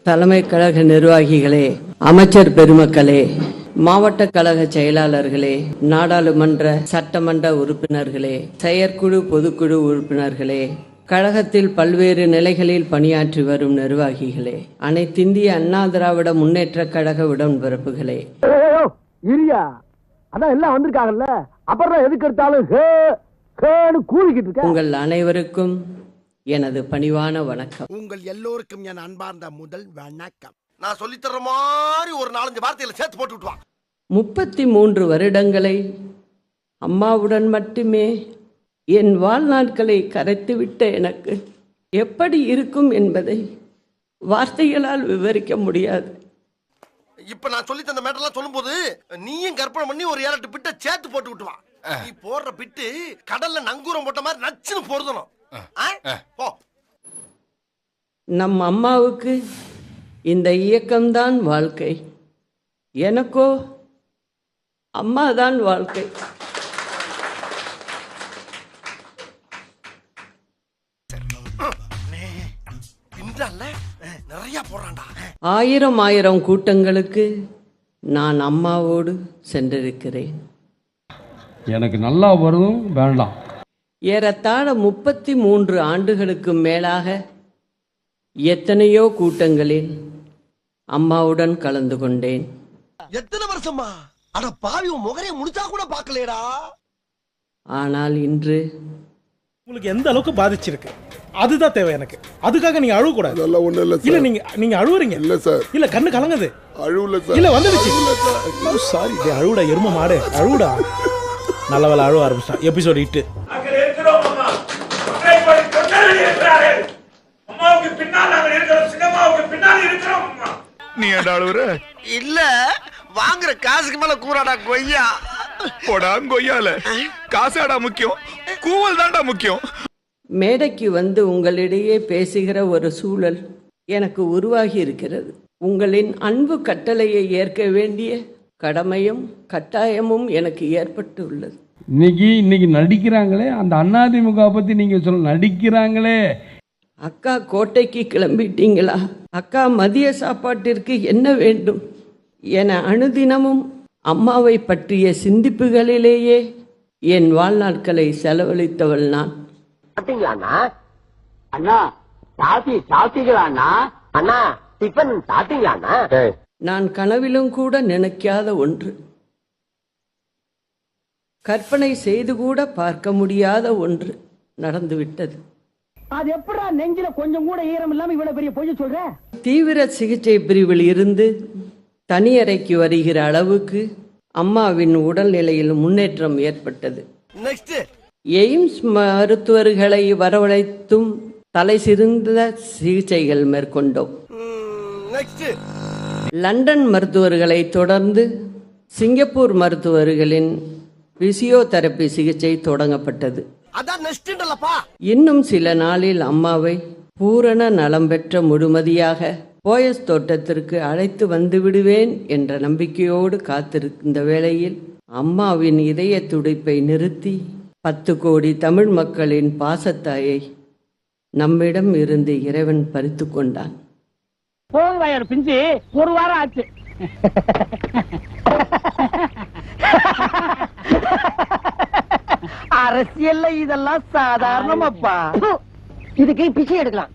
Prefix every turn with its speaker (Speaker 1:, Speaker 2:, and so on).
Speaker 1: தலைமை கழக நிர்வாகிகளே, அமைச்சர் பெருமக்களே, மாவட்ட கழக செயலாளர்களே, நாடாளுமன்ற சட்டமன்ற உறுப்பினர்களே, செயற்குழு பொதுக்குழு உறுப்பினர்களே, கழகத்தில் பல்வேறு நிலைகளில் பணியாற்றி வரும் நிர்வாகிகளே, அனைத்திந்திய அண்ணா திராவிட முன்னேற்ற கழக உடன்பிறப்புகளே, உங்கள் அனைவருக்கும் எனது பணிவான வணக்கம்.
Speaker 2: உங்கள் எல்லோருக்கும் என் அன்பார்ந்த முதல் வணக்கம். நான் சொல்லி தர்ற மாதிரி ஒரு 4-5 வார்த்தைகளை சேர்த்து போட்டு விட்டுவா.
Speaker 1: 33 வருடங்களை அம்மாவுடன் மட்டுமே என் வாழ்நாட்களை கரைத்துவிட்ட எனக்கு எப்படி இருக்கும் என்பதை வார்த்தைகளால் விவரிக்க முடியாது.
Speaker 2: இப்ப நான் சொல்லி தந்த மேட்டர்லாம் சொல்லும்போது நீயும் கற்பனை பண்ணி ஒரு 7-8 பிட்டை சேர்த்து போட்டு விட்டுவா. நீ போடுற பிட்டு கடல்ல நங்கூரம் போட்ட மாதிரி நச்சுன்னு பொருதணும்.
Speaker 1: நம் அம்மாவுக்கு இந்த இயக்கம்தான் வாழ்க்கை, எனக்கோ அம்மாதான் வாழ்க்கை.
Speaker 2: நிறைய போறான்டா.
Speaker 1: ஆயிரம் கூட்டங்களுக்கு நான் அம்மாவோடு சென்றிருக்கிறேன்.
Speaker 3: எனக்கு நல்லா வரும் வேண்டாம்.
Speaker 1: ஏறத்தாழ 33 ஆண்டுகளுக்கு மேலாக எத்தனையோ கூட்டங்களில் அம்மாவுடன் கலந்து கொண்டேன்.
Speaker 2: எத்தனை வருஷமா? அட பாவி, உன் முகரைய முடிச்சா கூட பார்க்கலடா.
Speaker 1: ஆனால் இன்று
Speaker 4: உங்களுக்கு எந்த அளவுக்கு பாதிச்சிருக்கு அதுதான் தேவை எனக்கு. அதுக்காக நீங்க அழுவ கூடாது. அதெல்லாம் ஒண்ணு இல்ல. இல்ல நீங்க அழுவுறீங்க. இல்ல சார். இல்ல கண்ணு கலங்குது. அழுவல சார். இல்ல வந்துடுச்சு. சாரி டே, அழுவுடா எரும மாடு, அழுவுடா. நல்ல வேளை அழுவ ஆரம்பிச்சான். எபிசோட் 8.
Speaker 5: நீ ஏன்டா அழுவுற?
Speaker 2: இல்ல வாங்குற காசுக்கு மேல கூறாடா கொய்யா.
Speaker 5: போடா கொய்யால. காசாடா முக்கியம், கூவல் தான்டா முக்கியம்.
Speaker 1: மேடைக்கு வந்து உங்களிடையே பேசுகிற ஒரு சூழல் எனக்கு உருவாகி இருக்கிறது. உங்களின் அன்பு கட்டளையை ஏற்க வேண்டிய கடமையும் கட்டாயமும் எனக்கு ஏற்பட்டு உள்ளது.
Speaker 3: இன்னைக்கு நடிக்கிறாங்களே, அந்த அதிமுக பத்தி நீங்க சொல்ல நடிக்கிறாங்களே.
Speaker 1: அக்கா கோட்டைக்கு கிளம்பிட்டீங்களா? அக்கா மதிய சாப்பாட்டிற்கு என்ன வேண்டும் என அனுதினமும் அம்மாவை பற்றிய சிந்திப்புகளிலேயே என் வாழ்நாட்களை செலவழித்தவள் நான். நான் கனவிலும் கூட நினைக்காத ஒன்று, கற்பனை செய்து கூட பார்க்க முடியாத ஒன்று நடந்துவிட்டது.
Speaker 6: அது எப்படா நெஞ்சில கொஞ்சம் கூட ஈரம் இல்லாம இவ்வளவு பெரிய பொய் சொல்ற?
Speaker 1: தீவிர சிகிச்சை பிரிவில் இருந்து தனியறைக்கு வருகிற அளவுக்கு அம்மாவின் உடல்நிலையில் முன்னேற்றம் ஏற்பட்டது. எய்ம்ஸ் மருத்துவர்களை வரவழைத்தும் தலை சிறந்த சிகிச்சைகள் மேற்கொண்டோம். லண்டன் மருத்துவர்களை தொடர்ந்து சிங்கப்பூர் மருத்துவர்களின் பிசியோதெரபி சிகிச்சை தொடங்கப்பட்டது. இன்னும் சில நாளில் அம்மாவை பூரண நலம் பெற்ற முழுமதியாக போயஸ் தோட்டத்திற்கு அழைத்து வந்து விடுவேன் என்ற நம்பிக்கையோடு காத்திருந்த வேளையில் அம்மாவின் இதய துடிப்பை நிறுத்தி 10 கோடி தமிழ் மக்களின் பாசத்தாயை நம்மிடம் இருந்து இறைவன் பறித்து கொண்டான்.
Speaker 6: பிஞ்சு ஒரு வாரம் ஆச்சு. அரசியல்ல இதெல்லாம் சாதாரணமாப்பா. இதுக்கு பிச்சை எடுக்கலாம்.